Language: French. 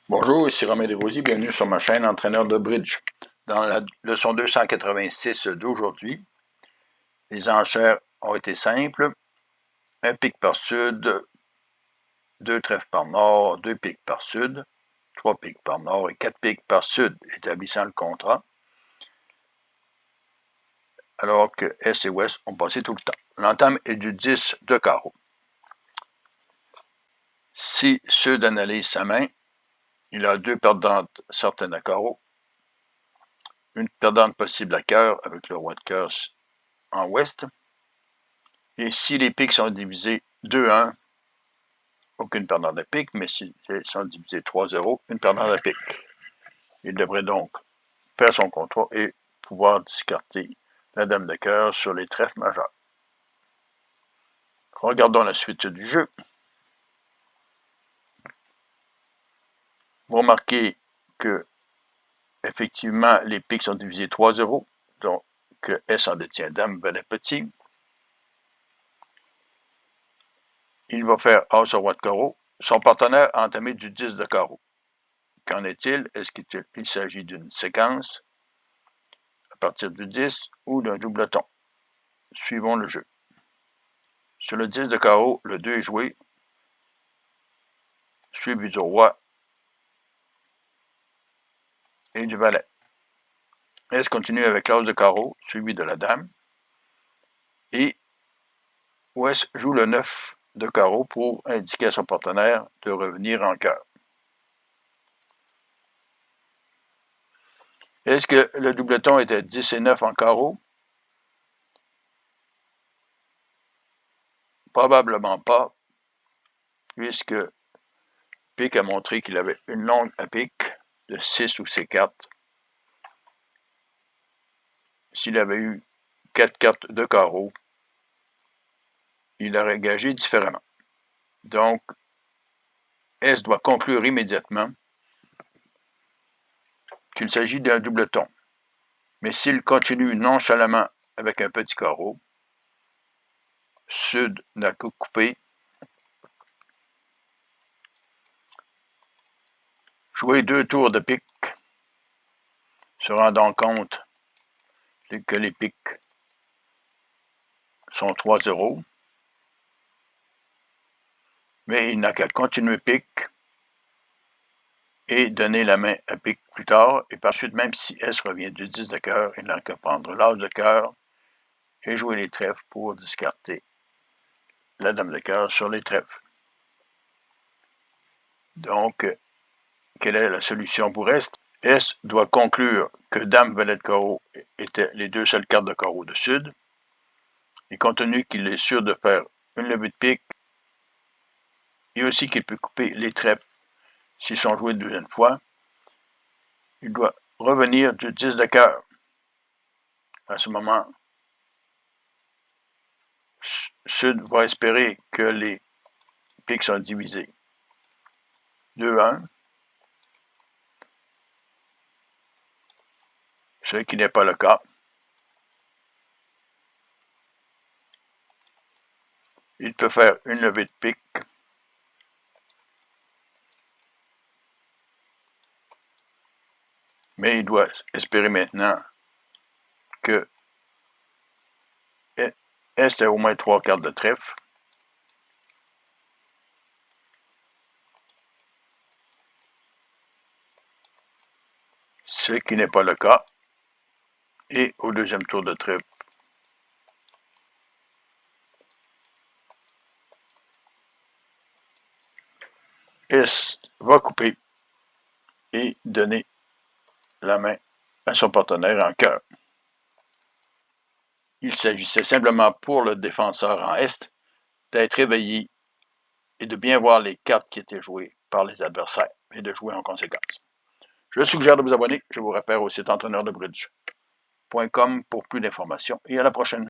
Bonjour, ici Romain Desrosiers, bienvenue sur ma chaîne Entraîneur de Bridge. Dans la leçon 286 d'aujourd'hui, les enchères ont été simples. Un pic par sud, 2 trèfles par nord, 2 pics par sud, 3 pics par nord et 4 pics par sud, établissant le contrat, alors que S et Ouest ont passé tout le temps. L'entame est du 10 de carreau. Si Sud analyse sa main, il a 2 perdantes certaines à carreau, une perdante possible à cœur avec le roi de cœur en ouest. Et si les pics sont divisés 2-1, aucune perdante à pique, mais si ils sont divisés 3-0, une perdante à pique. Il devrait donc faire son contrat et pouvoir discarter la dame de cœur sur les trèfles majeurs. Regardons la suite du jeu. Vous remarquez que effectivement les pics sont divisés 3-0, donc S en détient dame, valet petit. Il va faire As au roi de carreau. Son partenaire a entamé du 10 de carreau. Qu'en est-il? Est-ce qu'il s'agit d'une séquence à partir du 10 ou d'un doubleton? Suivons le jeu. Sur le 10 de carreau, le 2 est joué, suivi du roi et du valet. S continue avec l'as de carreau, suivi de la dame, et Ouest joue le 9 de carreau pour indiquer à son partenaire de revenir en cœur. Est-ce que le doubleton était 10 et 9 en carreau? Probablement pas, puisque pique a montré qu'il avait une longue à pique de 6 ou C4. S'il avait eu 4 cartes de carreau, il aurait gagé différemment. Donc, S doit conclure immédiatement qu'il s'agit d'un doubleton. Mais s'il continue nonchalamment avec un petit carreau, Sud n'a que coupé, jouer 2 tours de pique, se rendant compte que les piques sont 3-0, mais il n'a qu'à continuer pique et donner la main à pique plus tard, et par suite, même si S revient du 10 de cœur, il n'a qu'à prendre l'as de cœur et jouer les trèfles pour discarter la dame de cœur sur les trèfles. Donc, quelle est la solution pour S? S doit conclure que dame, valet de carreau étaient les deux seules cartes de carreau de Sud, et compte tenu qu'il est sûr de faire une levée de pique, et aussi qu'il peut couper les trèfles s'ils sont joués une deuxième fois, il doit revenir du 10 de cœur. À ce moment, Sud va espérer que les piques sont divisés 2-1, ce qui n'est pas le cas. Il peut faire une levée de pique, mais il doit espérer maintenant que S ait au moins 3 cartes de trèfle. Ce qui n'est pas le cas. Et au deuxième tour de trèfle, S va couper et donner la main à son partenaire en cœur. Il s'agissait simplement pour le défenseur en Est d'être éveillé et de bien voir les cartes qui étaient jouées par les adversaires et de jouer en conséquence. Je suggère de vous abonner. Je vous réfère au site entraîneurdebridge.com pour plus d'informations et à la prochaine.